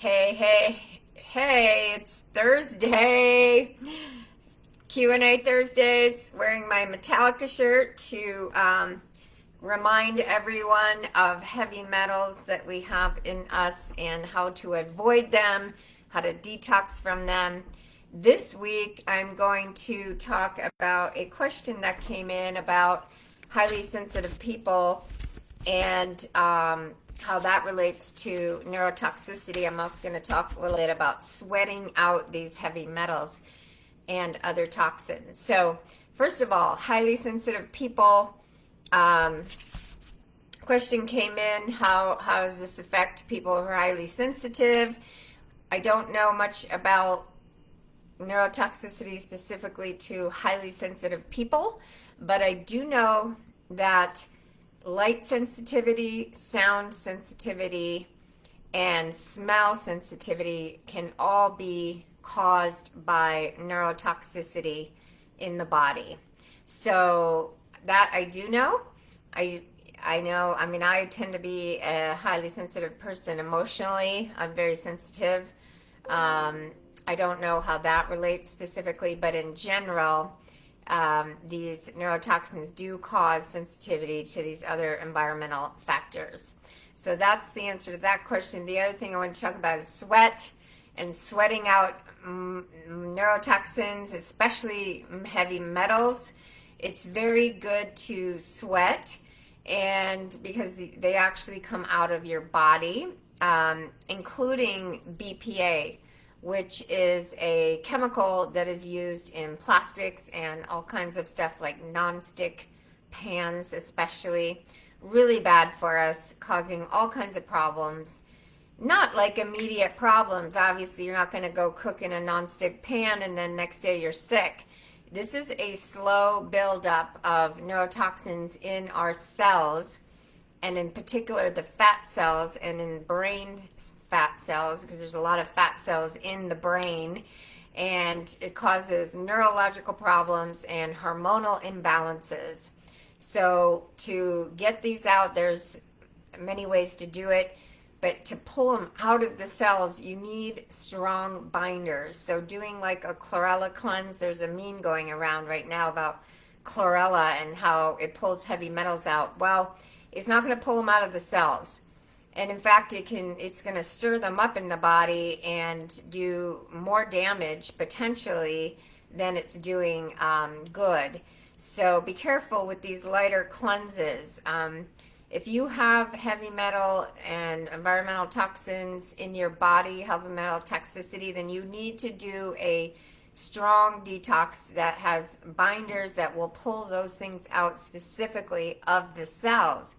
Hey, it's Thursday. Q&A Thursdays, wearing my Metallica shirt to remind everyone of heavy metals that we have in us and how to avoid them, how to detox from them. This week, I'm going to talk about a question that came in about highly sensitive people and how that relates to neurotoxicity. I'm also going to talk a little bit about sweating out these heavy metals and other toxins. So, first of all, highly sensitive people. Question came in, how does this affect people who are highly sensitive? I don't know much about neurotoxicity specifically to highly sensitive people, but I do know that light sensitivity, sound sensitivity, and smell sensitivity can all be caused by neurotoxicity in the body. So that I do know. I know, I tend to be a highly sensitive person emotionally. I'm very sensitive. I don't know how that relates specifically, but in general, these neurotoxins do cause sensitivity to these other environmental factors. So that's the answer to that question. The other thing I want to talk about is sweat and sweating out neurotoxins, especially heavy metals. It's very good to sweat, and because they actually come out of your body, including BPA, which is a chemical that is used in plastics and all kinds of stuff like non-stick pans especially. Really bad for us, causing all kinds of problems. Not like immediate problems. Obviously, you're not going to go cook in a non-stick pan and then next day you're sick. This is a slow buildup of neurotoxins in our cells, and in particular the fat cells and in brain fat cells, because there's a lot of fat cells in the brain, and it causes neurological problems and hormonal imbalances. So to get these out, there's many ways to do it, but to pull them out of the cells, you need strong binders. So doing like a chlorella cleanse, there's a meme going around right now about chlorella and how it pulls heavy metals out. Well, it's not going to pull them out of the cells. And in fact, it's going to stir them up in the body and do more damage potentially than it's doing good. So be careful with these lighter cleanses. If you have heavy metal and environmental toxins in your body, heavy metal toxicity, then you need to do a strong detox that has binders that will pull those things out specifically of the cells.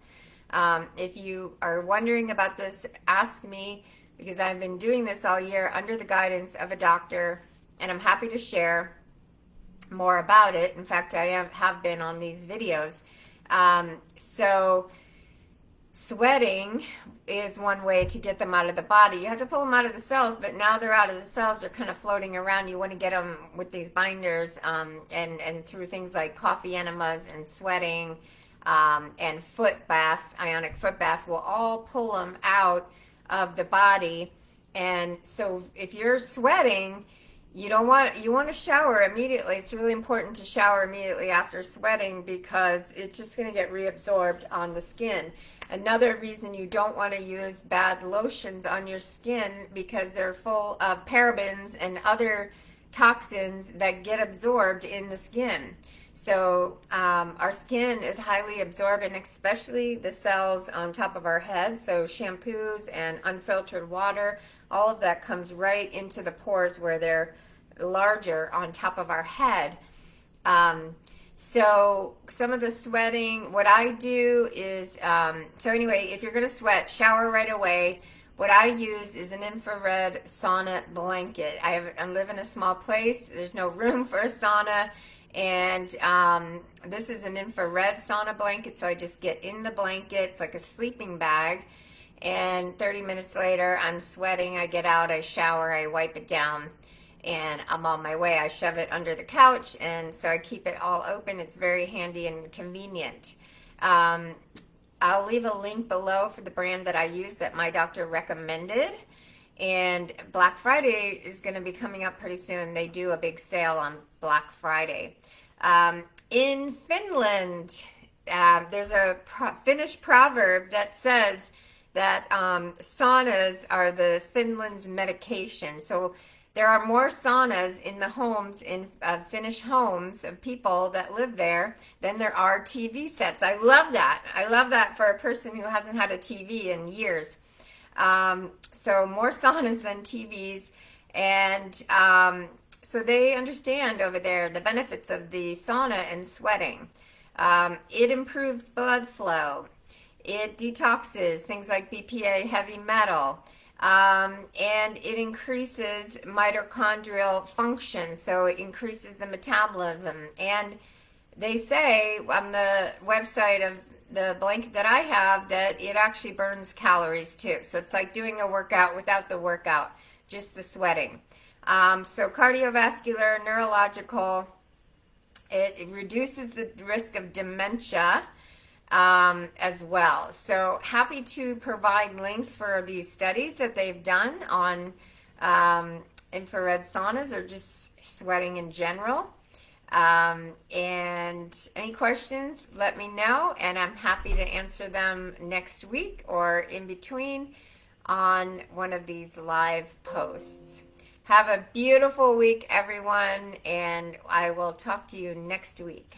If you are wondering about this, ask me, because I've been doing this all year under the guidance of a doctor, and I'm happy to share more about it. In fact, I have been on these videos. So sweating is one way to get them out of the body. You have to pull them out of the cells, but now they're out of the cells, they're kind of floating around. You want to get them with these binders and through things like coffee enemas and sweating, and foot baths, ionic foot baths, will all pull them out of the body. And so if you're sweating, you want to shower immediately. It's really important to shower immediately after sweating because it's just going to get reabsorbed on the skin. Another reason you don't want to use bad lotions on your skin, because they're full of parabens and other toxins that get absorbed in the skin. So our skin is highly absorbent, especially the cells on top of our head. So shampoos and unfiltered water, all of that comes right into the pores where they're larger on top of our head. So some of the sweating, what I do is, so anyway, if you're going to sweat, shower right away. What I use is an infrared sauna blanket. I live in a small place. There's no room for a sauna. And this is an infrared sauna blanket, so I just get in the blanket. It's like a sleeping bag. And 30 minutes later, I'm sweating. I get out, I shower, I wipe it down, and I'm on my way. I shove it under the couch, and so I keep it all open. It's very handy and convenient. I'll leave a link below for the brand that I use that my doctor recommended. And Black Friday is going to be coming up pretty soon. They do a big sale on Black Friday. In Finland, there's a Finnish proverb that says that saunas are the Finland's medication. So there are more saunas in the homes, in Finnish homes of people that live there than there are TV sets. I love that. I love that for a person who hasn't had a TV in years. So more saunas than TVs. And so they understand over there the benefits of the sauna and sweating. It improves blood flow. It detoxes things like BPA, heavy metal. And it increases mitochondrial function, so it increases the metabolism. And they say on the website of the blanket that I have that it actually burns calories too. So it's like doing a workout without the workout, just the sweating. So cardiovascular, neurological, it reduces the risk of dementia as well. So happy to provide links for these studies that they've done on infrared saunas or just sweating in general. And any questions, let me know, and I'm happy to answer them next week or in between on one of these live posts. Have a beautiful week, everyone, and I will talk to you next week.